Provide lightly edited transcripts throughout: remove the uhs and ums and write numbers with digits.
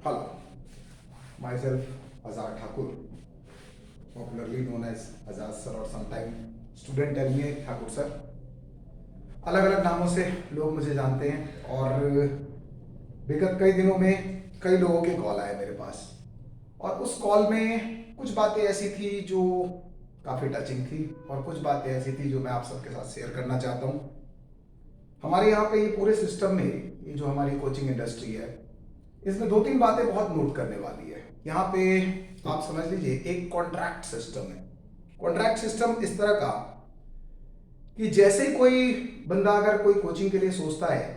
Hello, myself Azhar Thakur, popularly known as Azhar sir or sometime student tell me Thakur sir. अलग अलग नामों से लोग मुझे जानते हैं और विगत कई दिनों में कई लोगों के कॉल आए मेरे पास और उस कॉल में कुछ बातें ऐसी थी जो काफ़ी टचिंग थी और कुछ बातें ऐसी थी जो मैं आप सबके साथ शेयर करना चाहता हूँ। हमारे यहाँ पे ये पूरे सिस्टम में ये जो हमारी कोचिंग इंडस्ट्री है इसमें दो तीन बातें बहुत नोट करने वाली है। यहाँ पे आप समझ लीजिए एक कॉन्ट्रैक्ट सिस्टम है। कॉन्ट्रैक्ट सिस्टम इस तरह का कि जैसे कोई बंदा अगर कोई कोचिंग के लिए सोचता है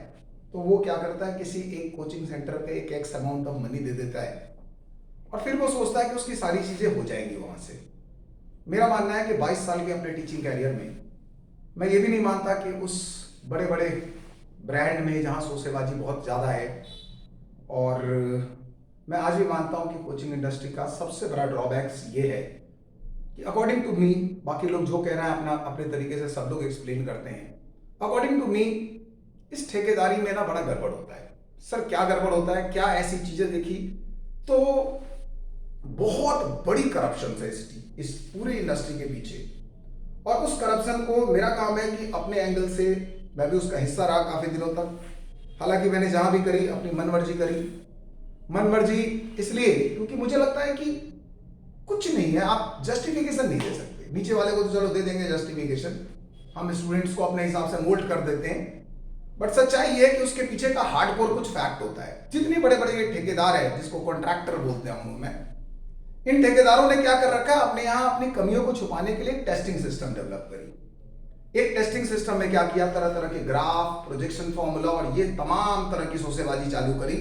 तो वो क्या करता है, किसी एक कोचिंग सेंटर पे एक एक्स अमाउंट ऑफ मनी दे देता है और फिर वो सोचता है कि उसकी सारी चीज़ें हो जाएंगी वहाँ से। मेरा मानना है कि 22 साल के अपने टीचिंग कैरियर में मैं ये भी नहीं मानता कि उस बड़े बड़े ब्रांड में जहाँ शोसेबाजी बहुत ज़्यादा है, और मैं आज भी मानता हूँ कि कोचिंग इंडस्ट्री का सबसे बड़ा ड्रॉबैक्स ये है कि अकॉर्डिंग टू मी, बाकी लोग जो कह रहे हैं अपना अपने तरीके से सब लोग एक्सप्लेन करते हैं, अकॉर्डिंग टू मी इस ठेकेदारी में ना बड़ा गड़बड़ होता है। सर क्या गड़बड़ होता है, क्या ऐसी चीज़ें देखी? तो बहुत बड़ी करप्शन है इस पूरी इंडस्ट्री के पीछे, और उस करप्शन को मेरा काम है कि अपने एंगल से मैं भी उसका हिस्सा रहा काफ़ी दिनों तक। हालांकि मैंने जहाँ भी करी अपनी मनमर्जी करी। मनमर्जी इसलिए क्योंकि मुझे लगता है कि कुछ नहीं है, आप जस्टिफिकेशन नहीं दे सकते। नीचे वाले को तो चलो दे देंगे जस्टिफिकेशन, हम स्टूडेंट्स को अपने हिसाब से मोल्ड कर देते हैं, बट सच्चाई ये है कि उसके पीछे का हार्डकोर कुछ फैक्ट होता है। जितने बड़े बड़े ये ठेकेदार है जिसको कॉन्ट्रैक्टर बोलते हैं हम लोग में, इन ठेकेदारों ने क्या कर रखा है, अपने यहाँ अपनी कमियों को छुपाने के लिए एक टेस्टिंग सिस्टम डेवलप करी। एक टेस्टिंग सिस्टम में क्या किया, तरह तरह के ग्राफ, प्रोजेक्शन फॉर्मूला और ये तमाम तरह की शोसेबाजी चालू करी।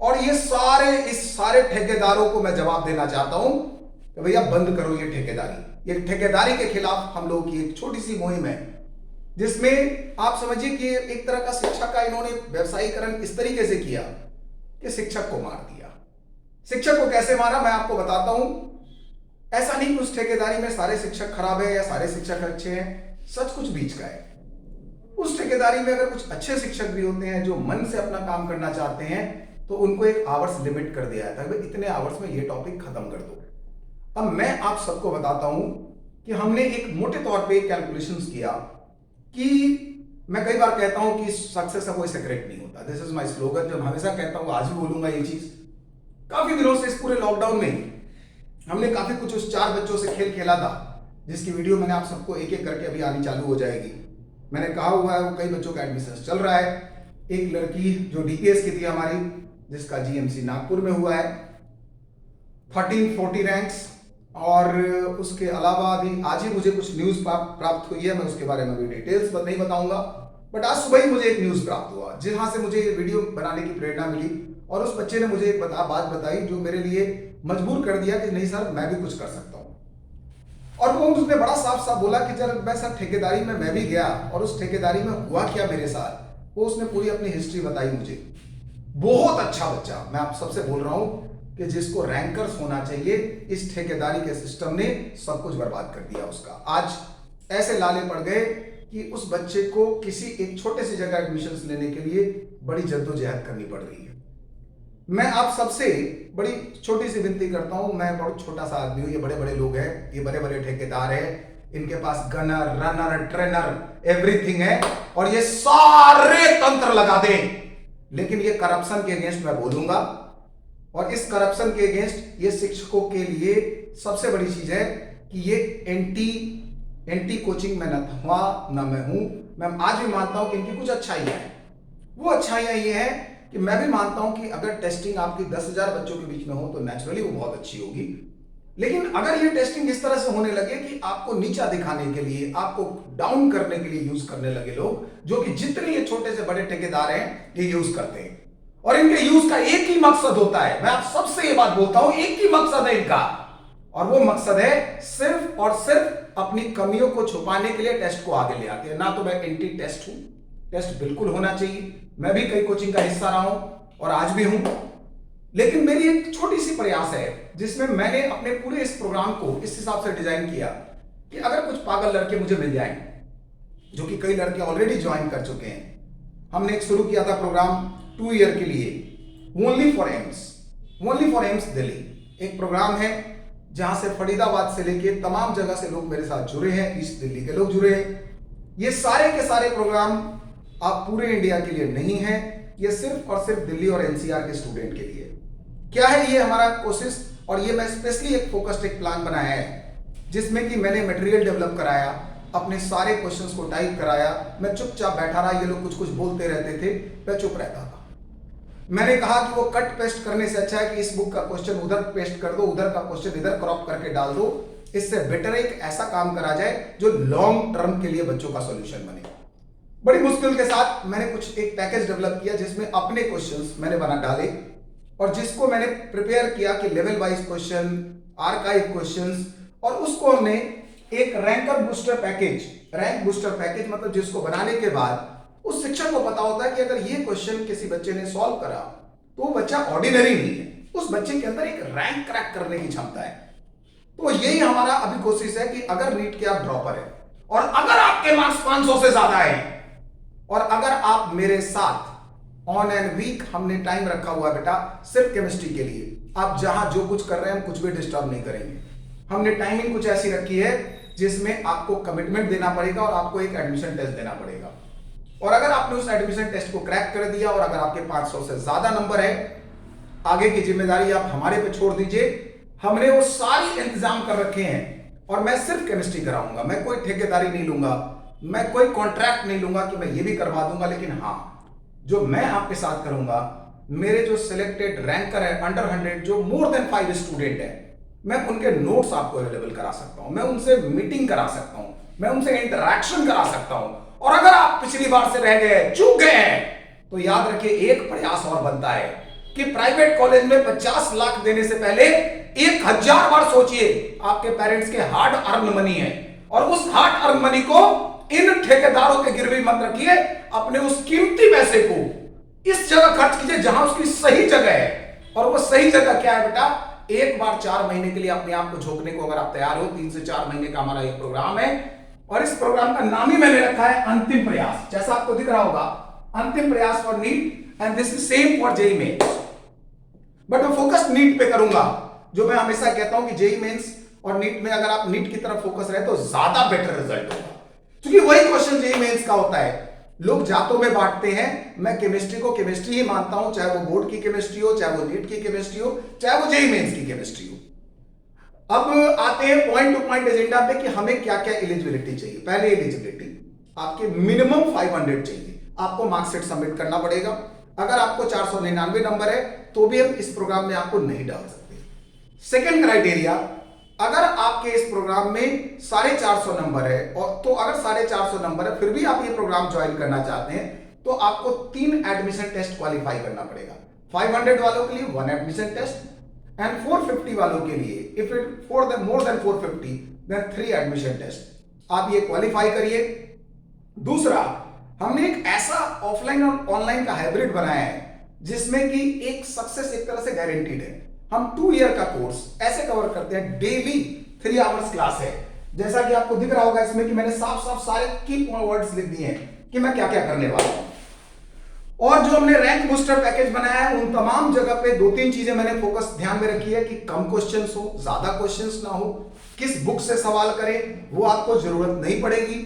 और ये इस सारे ठेकेदारों को मैं जवाब देना चाहता हूं कि भैया बंद करो ये ठेकेदारी। ये ठेकेदारी के खिलाफ हम लोगों की एक छोटी सी मुहिम है, जिसमें आप समझिए कि एक तरह का शिक्षा का इन्होंने व्यवसायीकरण इस तरीके से किया कि शिक्षक को मार दिया। शिक्षक को कैसे मारा मैं आपको बताता हूं। ऐसा नहीं कि उस ठेकेदारी में सारे शिक्षक खराब है या सारे शिक्षक अच्छे हैं, सच कुछ बीच का है। उस ठेकेदारी में अगर कुछ अच्छे शिक्षक भी होते हैं जो मन से अपना काम करना चाहते हैं तो उनको एक आवर्स लिमिट कर दिया जाता है, भाई इतने आवर्स में ये टॉपिक खत्म कर दो। अब मैं आप सबको बताता हूं कि हमने एक मोटे तौर पे कैलकुलेशंस किया कि मैं कई बार कहता हूं कि सक्सेस का कोई सीक्रेट नहीं होता। दिस इज माय स्लोगन, जो मैं हमेशा कहता हूं, आज भी बोलूंगा ये चीज। काफी दिनों से इस पूरे लॉकडाउन में हमने काफी कुछ उस 4 बच्चों से खेल खेला था, जिसकी वीडियो मैंने आप सबको एक एक करके अभी आनी चालू हो जाएगी। मैंने कहा हुआ है वो कई बच्चों का एडमिशन चल रहा है। एक लड़की जो डीपीएस की थी हमारी, जिसका जीएमसी नागपुर में हुआ है, 1340 रैंक्स। और उसके अलावा अभी आज ही मुझे कुछ न्यूज़ प्राप्त हुई है, मैं उसके बारे में अभी डिटेल्स नहीं बताऊंगा, बट आज सुबह ही मुझे एक न्यूज़ प्राप्त हुआ जहां से मुझे ये वीडियो बनाने की प्रेरणा मिली। और उस बच्चे ने मुझे एक बात बताई जो मेरे लिए मजबूर कर दिया कि नहीं सर मैं भी कुछ कर सकता हूँ। और वो उसने बड़ा साफ साफ बोला कि जब मैं सर ठेकेदारी में मैं भी गया और उस ठेकेदारी में हुआ क्या मेरे साथ, वो उसने पूरी अपनी हिस्ट्री बताई मुझे। बहुत अच्छा बच्चा, मैं आप सबसे बोल रहा हूं कि जिसको रैंकर्स होना चाहिए, इस ठेकेदारी के सिस्टम ने सब कुछ बर्बाद कर दिया उसका। आज ऐसे लाले पड़ गए कि उस बच्चे को किसी एक छोटे सी जगह एडमिशन लेने के लिए बड़ी जद्दोजहद करनी पड़ रही है। मैं आप सबसे बड़ी छोटी सी विनती करता हूं, मैं बहुत छोटा सा आदमी हूं, ये बड़े बड़े लोग हैं, ये बड़े बड़े ठेकेदार हैं, इनके पास गनर, रनर, ट्रेनर एवरीथिंग है और ये सारे तंत्र लगा दें, लेकिन ये करप्शन के अगेंस्ट मैं बोलूंगा। और इस करप्शन के अगेंस्ट ये शिक्षकों के लिए सबसे बड़ी चीज है कि ये एंटी कोचिंग में न हुआ न मैं हूं। मैं आज भी मानता हूं कि इनकी कुछ अच्छाइयां हैं। वो अच्छाइयां ये है कि मैं भी मानता हूं कि अगर टेस्टिंग आपकी 10,000 बच्चों के बीच में हो तो नेचुरली वो बहुत अच्छी होगी। लेकिन अगर ये टेस्टिंग इस तरह से होने लगे कि आपको नीचा दिखाने के लिए, आपको डाउन करने के लिए यूज करने लगे लोग, जो कि जितने ये छोटे से बड़े ठेकेदार हैं ये यूज करते हैं, और इनके यूज का एक ही मकसद होता है, मैं आप सबसे ये बात बोलता हूं, एक ही मकसद है इनका, और वो मकसद है सिर्फ और सिर्फ अपनी कमियों को छुपाने के लिए टेस्ट को आगे ले आते हैं। ना तो मैं एंटी टेस्ट हूं, टेस्ट बिल्कुल होना चाहिए, मैं भी कई कोचिंग का हिस्सा रहा हूं और आज भी हूं, लेकिन मेरी एक छोटी सी प्रयास है जिसमें मैंने अपने पूरे इस प्रोग्राम को इस हिसाब से डिजाइन किया कि अगर कुछ पागल लड़के मुझे मिल जाएं, जो कि कई लड़के ऑलरेडी ज्वाइन कर चुके हैं। हमने एक शुरू किया था प्रोग्राम 2 ईयर के लिए, only for AIIMS. Only for AIIMS Delhi. एक प्रोग्राम है जहां से फरीदाबाद से लेके तमाम जगह से लोग मेरे साथ जुड़े हैं, ईस्ट दिल्ली के लोग जुड़े हैं। ये सारे के सारे प्रोग्राम आप पूरे इंडिया के लिए नहीं है, ये सिर्फ और सिर्फ दिल्ली और एनसीआर के स्टूडेंट के लिए। क्या है ये हमारा कोशिश, और ये मैं स्पेशली एक फोकस्ड एक प्लान बनाया है जिसमें कि मैंने मटेरियल डेवलप कराया, अपने सारे क्वेश्चंस को टाइप कराया। मैं चुपचाप बैठा रहा, ये लोग कुछ कुछ बोलते रहते थे, मैं चुप रहता था। मैंने कहा कि वो कट पेस्ट करने से अच्छा है कि इस बुक का क्वेश्चन उधर पेस्ट कर दो, उधर का क्वेश्चन इधर क्रॉप करके डाल दो। इससे बेटर एक ऐसा काम करा जाए जो लॉन्ग टर्म के लिए बच्चों का सॉल्यूशन बने। बड़ी मुश्किल के साथ मैंने कुछ एक पैकेज डेवलप किया जिसमें अपने क्वेश्चंस मैंने बना डाले, और जिसको मैंने प्रिपेयर किया कि level wise question, archive questions, और उसको हमने एक ranker booster package, rank booster package मतलब जिसको बनाने के बाद उस शिक्षक को पता होता है कि अगर ये क्वेश्चन किसी बच्चे ने सॉल्व करा तो वो बच्चा ऑर्डिनरी नहीं है, उस बच्चे के अंदर एक रैंक क्रैक करने की क्षमता है। तो यही हमारा अभी कोशिश है कि अगर नीट के आप ड्रॉपर है और अगर आपके मार्क्स 500 से ज्यादा है और अगर आप मेरे साथ ऑन एंड वीक हमने टाइम रखा हुआ बेटा सिर्फ केमिस्ट्री के लिए, आप जहां जो कुछ कर रहे हैं हम कुछ भी डिस्टर्ब नहीं करेंगे। हमने टाइमिंग कुछ ऐसी रखी है जिसमें आपको कमिटमेंट देना पड़ेगा और आपको एक एडमिशन टेस्ट देना पड़ेगा, और अगर आपने उस एडमिशन टेस्ट को क्रैक कर दिया और अगर आपके 500 से ज्यादा नंबर है, आगे की जिम्मेदारी आप हमारे पे छोड़ दीजिए। हमने वो सारी इंतजाम कर रखे हैं और मैं सिर्फ केमिस्ट्री कराऊंगा, मैं कोई ठेकेदारी नहीं लूंगा, मैं कोई कॉन्ट्रैक्ट नहीं लूंगा कि मैं ये भी करवा दूंगा। लेकिन हाँ, जो मैं आपके साथ करूंगा, मेरे जो सिलेक्टेड रैंकर है अंडर 100 जो मोर देन 5 स्टूडेंट है, मैं उनके नोट्स आपको अवेलेबल करा सकता हूं, मैं उनसे मीटिंग करा सकता हूं, मैं उनसे इंटरैक्शन करा सकता हूं। और अगर आप पिछली बार से रह गए, चूक गए हैं, तो याद रखिए एक प्रयास और बनता है कि प्राइवेट कॉलेज में 50 लाख देने से पहले 1000 बार सोचिए। आपके पेरेंट्स के हार्ड अर्न मनी है और उस हार्ड अर्न मनी को इन ठेकेदारों के गिरवी मत रखिए, अपने उस कीमती पैसे को इस जगह खर्च कीजिए जहां उसकी सही जगह है। और वो सही जगह क्या है बेटा, एक बार 4 महीने के लिए अपने आप को झोंकने को अगर आप तैयार हो, 3 से 4 महीने का हमारा एक प्रोग्राम है और इस प्रोग्राम का नाम ही मैंने रखा है अंतिम प्रयास। जैसा आपको दिख रहा होगा, अंतिम प्रयास for NEET, and this is same for JEE mains. But मैं फोकस नीट पे करूंगा, जो मैं हमेशा कहता हूं कि जेईई मेंस और नीट में अगर आप नीट की तरफ फोकस रहे तो ज्यादा बेटर रिजल्ट होगा, क्योंकि वही क्वेश्चन जेईई मेंस का होता है। लोग जातों में बांटते हैं, मैं केमिस्ट्री को केमिस्ट्री ही मानता हूं, चाहे वो बोर्ड की केमिस्ट्री हो, चाहे वो नीट की केमिस्ट्री हो, चाहे वो जेईई मेंस की केमिस्ट्री हो। अब आते हैं पॉइंट टू पॉइंट एजेंडा पे कि हमें क्या क्या एलिजिबिलिटी चाहिए। पहले एलिजिबिलिटी, आपके मिनिमम 500 चाहिए, आपको मार्कशीट सबमिट करना पड़ेगा। अगर आपको 499 नंबर है तो भी हम इस प्रोग्राम में आपको नहीं डाल सकते। सेकेंड क्राइटेरिया, अगर आपके इस प्रोग्राम में 450 नंबर है, और तो अगर 450 नंबर है फिर भी आप ये प्रोग्राम ज्वाइन करना चाहते हैं तो आपको 3 एडमिशन टेस्ट क्वालिफाई करना पड़ेगा। 500 वालों के लिए 1 एडमिशन टेस्ट, एंड 450 वालों के लिए if it for the more than 450 then 3 admission test. आप ये क्वालिफाई करिए। दूसरा, हमने एक ऐसा ऑफलाइन और ऑनलाइन का हाइब्रिड बनाया है जिसमें कि एक सक्सेस एक तरह से गारंटीड है। हम 2 ईयर का कोर्स ऐसे कवर करते हैं, डेली 3 आवर्स क्लास है। जैसा कि आपको दिख रहा होगा इसमें कि मैंने साफ साफ सारे की वर्ड्स लिख दिए हैं कि मैं क्या क्या करने वाला हूं। और जो हमने रैंक बूस्टर पैकेज बनाया है उन तमाम जगह पे 2-3 चीजें मैंने फोकस ध्यान में रखी है कि कम क्वेश्चंस हो, ज्यादा क्वेश्चंस ना हो, किस बुक से सवाल करें वो आपको जरूरत नहीं पड़ेगी।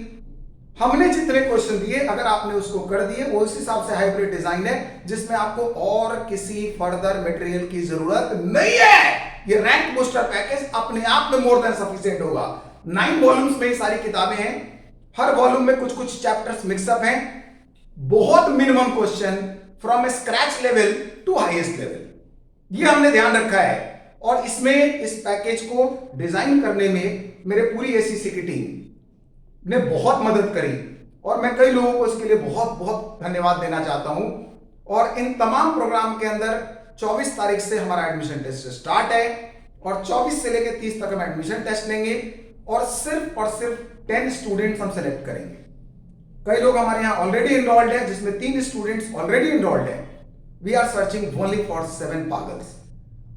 हमने जितने क्वेश्चन दिए अगर आपने उसको कर दिए, वो इस हिसाब से हाइब्रिड डिजाइन है जिसमें आपको और किसी फर्दर मटेरियल की जरूरत नहीं है। ये रैंक बूस्टर पैकेज अपने आप में मोर देन सफिशिएंट होगा। 9 वॉल्यूम्स में ये सारी किताबें हैं, हर वॉल्यूम में कुछ कुछ चैप्टर्स मिक्सअप हैं, बहुत minimum question from scratch level to highest level, ये हमने ध्यान रखा है। और इसमें इस पैकेज को डिजाइन करने में मेरे पूरी एसीसी की टीम ने बहुत मदद करी और मैं कई लोगों को इसके लिए बहुत बहुत धन्यवाद देना चाहता हूं। और इन तमाम प्रोग्राम के अंदर 24 तारीख से हमारा एडमिशन टेस्ट स्टार्ट है और 24 से लेकर 30 तक हम एडमिशन टेस्ट लेंगे और सिर्फ 10 स्टूडेंट्स हम सेलेक्ट करेंगे। कई लोग हमारे यहां ऑलरेडी इनरोल्ड है, जिसमें 3 स्टूडेंट्स ऑलरेडी इनरोल्ड है। We are searching only for 7 पागल्स,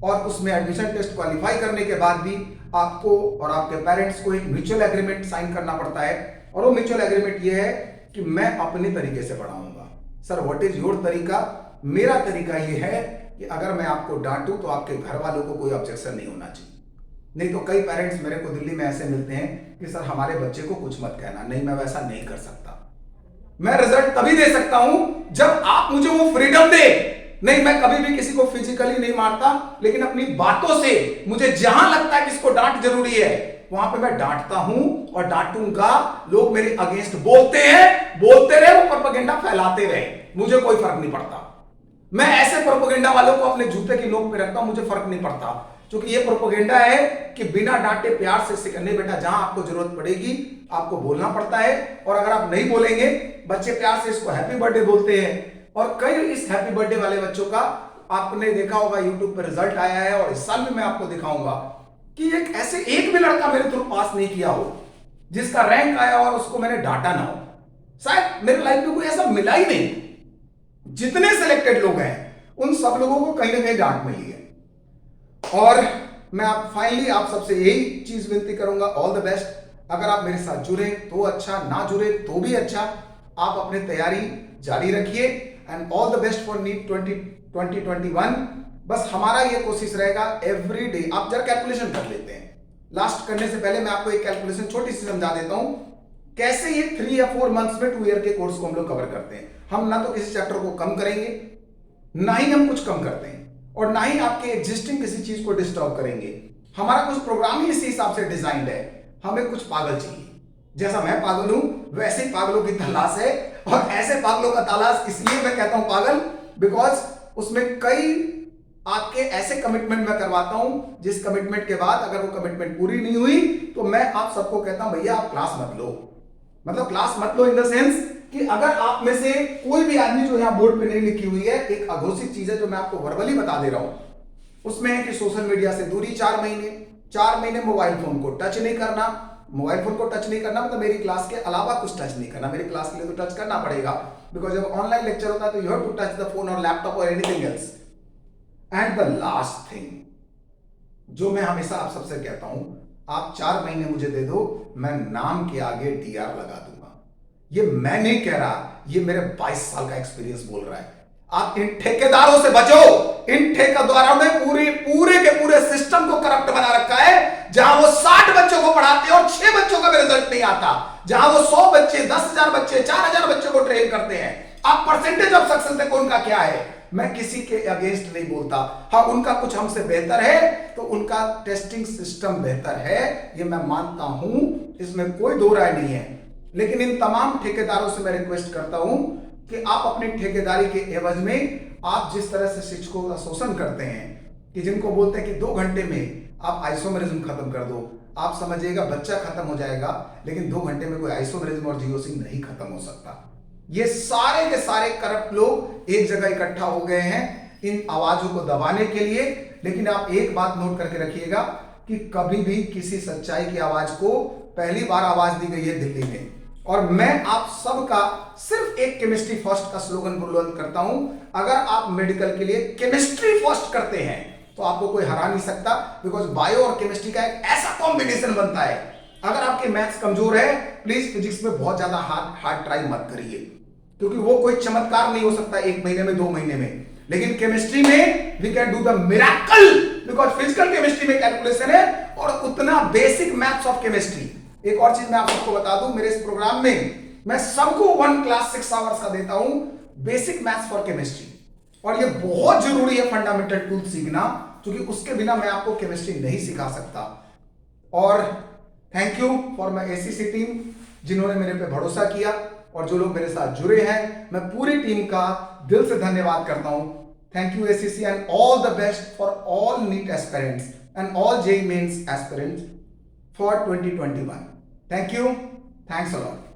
और उसमें एडमिशन टेस्ट क्वालिफाई करने के बाद भी आपको और आपके पेरेंट्स को एक म्यूचुअल एग्रीमेंट साइन करना पड़ता है। और वो म्यूचुअल एग्रीमेंट ये है कि मैं अपने तरीके से पढ़ाऊंगा। सर व्हाट इज योर तरीका? मेरा तरीका ये है कि अगर मैं आपको डांटूं तो आपके घर वालों को कोई ऑब्जेक्शन नहीं होना चाहिए। नहीं तो कई पेरेंट्स मेरे को दिल्ली में ऐसे मिलते हैं कि सर हमारे बच्चे को कुछ मत कहना। नहीं, मैं वैसा नहीं कर सकता। मैं रिजल्ट तभी दे सकता हूं जब आप मुझे वो फ्रीडम दे। नहीं, मैं कभी भी किसी को फिजिकली नहीं मारता, लेकिन अपनी बातों से मुझे जहां लगता है कि इसको डांट जरूरी है वहां पे मैं डांटता हूं और डांटूंगा। लोग मेरे अगेंस्ट बोलते हैं, बोलते रहे, वो प्रोपेगेंडा फैलाते रहे, मुझे कोई फर्क नहीं पड़ता। मैं ऐसे प्रोपेगेंडा वालों को अपने जूते की नोक पे रखता हूं, मुझे फर्क नहीं पड़ता, क्योंकि ये प्रोपेगेंडा है कि बिना डांटे प्यार से सिखाने। बेटा, जहां आपको जरूरत पड़ेगी आपको बोलना पड़ता है, और अगर आप नहीं बोलेंगे, बच्चे प्यार से इसको हैप्पी बर्थडे बोलते हैं। और कई इस हैप्पी बर्थडे वाले बच्चों का आपने देखा होगा यूट्यूब पर रिजल्ट आया है, और इस साल भी मैं आपको दिखाऊंगा कि एक भी लड़का मेरे थ्रू पास नहीं किया हो जिसका रैंक आया और उसको मैंने डांटा ना हो। शायद मेरे लाइफ में कोई ऐसा मिला ही नहीं। जितने सिलेक्टेड लोग हैं उन सब लोगों को कहीं ना कहीं डांट मिली है। और मैं फाइनली आप सबसे यही चीज विनती करूंगा, ऑल द बेस्ट। अगर आप मेरे साथ जुड़े तो अच्छा, ना जुड़े तो भी अच्छा। आप अपनी तैयारी जारी रखिए and all the best for NEET 2021। बस हमारा ये कोशिश रहेगा एवरी डे। आप जरा कैलकुलेशन कर लेते हैं। लास्ट करने से पहले मैं आपको एक कैलकुलेशन छोटी सी समझा देता हूं, कैसे ये 3 या 4 मंथ्स में 2 ईयर के कोर्स को हम लोग कवर करते हैं। हम ना तो किसी चैप्टर को कम करेंगे, ना ही हम कुछ कम करते हैं, और ना ही आपके एग्जिस्टिंग किसी चीज को डिस्टर्ब करेंगे। हमारा कुछ प्रोग्राम ही इसी हिसाब से डिजाइंड है। हमें कुछ पागल चाहिए, जैसा मैं पागल हूं वैसे ही पागलों की तलाश है। और ऐसे पागलों का तलाश इसलिए मैं कहता हूं पागल, बिकॉज उसमें कई आपके ऐसे कमिटमेंट मैं करवाता हूं जिस कमिटमेंट के बाद अगर वो कमिटमेंट पूरी नहीं हुई तो मैं आप सबको कहता हूं भैया आप क्लास मत लो। मतलब क्लास मत लो इन द सेंस कि अगर आप में से कोई भी आदमी जो यहां बोर्ड पे नहीं लिखी हुई है, एक अघोषित चीज है जो मैं आपको वर्बली बता दे रहा हूं, उसमें है कि सोशल मीडिया से दूरी 4 महीने मोबाइल फोन को टच नहीं करना। मोबाइल फोन को टच नहीं करना मतलब मेरी क्लास के अलावा कुछ टच नहीं करना। मेरी क्लास के लिए तो टच करना पड़ेगा, बिकॉज जब ऑनलाइन लेक्चर होता है तो you have to touch the phone और लैपटॉप और anything else. And the last thing जो मैं हमेशा आप सबसे कहता हूं, आप 4 महीने मुझे दे दो, मैं नाम के आगे DR लगा दूंगा। ये मैं नहीं कह रहा, ये मेरे 22 साल का एक्सपीरियंस बोल रहा है। आप इन ठेकेदारों से बचो। इन ठेकेदारों ने पूरे के पूरे सिस्टम को करप्ट बना रखा है। जहां वो 60 बच्चों को पढ़ाते हैं और 6 बच्चों का भी रिजल्ट नहीं आता, जहां वो 100 बच्चे, 10,000 बच्चे, 4,000 बच्चों को ट्रेन करते हैं। आप परसेंटेज ऑफ सक्सेस देखो उनका क्या है। मैं किसी के अगेंस्ट नहीं बोलता, हाँ उनका कुछ हमसे बेहतर है तो उनका टेस्टिंग सिस्टम बेहतर है, ये मैं मानता हूं, इसमें कोई दो राय नहीं है। लेकिन इन तमाम ठेकेदारों से मैं रिक्वेस्ट करता हूं कि आप अपनी ठेकेदारी के एवज में आप जिस तरह से शिक्षकों का शोषण करते हैं, कि जिनको बोलते हैं कि 2 घंटे में आप आइसोमेरिज्म खत्म कर दो, आप समझिएगा बच्चा खत्म हो जाएगा, लेकिन 2 घंटे में कोई आइसोमेरिज्म और जीओसिंग नहीं खत्म हो सकता। ये सारे के सारे करप्ट लोग एक जगह इकट्ठा हो गए हैं इन आवाजों को दबाने के लिए। लेकिन आप एक बात नोट करके रखिएगा कि कभी भी किसी सच्चाई की आवाज को पहली बार आवाज दी गई है दिल्ली में। और मैं आप सबका सिर्फ एक केमिस्ट्री फर्स्ट का स्लोगन बुलंद करता हूं। अगर आप मेडिकल के लिए केमिस्ट्री फर्स्ट करते हैं तो आपको कोई हरा नहीं सकता, बिकॉज बायो और केमिस्ट्री का एक ऐसा कॉम्बिनेशन बनता है। अगर आपके मैथ्स कमजोर है, प्लीज फिजिक्स में बहुत ज्यादा हार्ड ट्राई मत करिए, क्योंकि वो कोई चमत्कार नहीं हो सकता 1 महीने में, 2 महीने में। लेकिन केमिस्ट्री में we can do the miracle, because physical chemistry में कैलकुलेशन है और उतना बेसिक मैथ्स ऑफ केमिस्ट्री। एक और चीज मैं आप सबको बता दूं, मेरे इस प्रोग्राम में मैं सबको 1 क्लास 6 आवर्स का देता हूं, बेसिक मैथ्स फॉर केमिस्ट्री। और ये बहुत जरूरी है फंडामेंटल टूल सीखना, क्योंकि उसके बिना मैं आपको केमिस्ट्री नहीं सिखा सकता। और thank you for my ACC team जिन्होंने मेरे पे भरोसा किया, और जो लोग मेरे साथ जुड़े हैं, मैं पूरी टीम का दिल से धन्यवाद करता हूं। Thank you ACC and all the best for all NEET aspirants and all JEE mains aspirants for 2021. Thank you. Thanks a lot.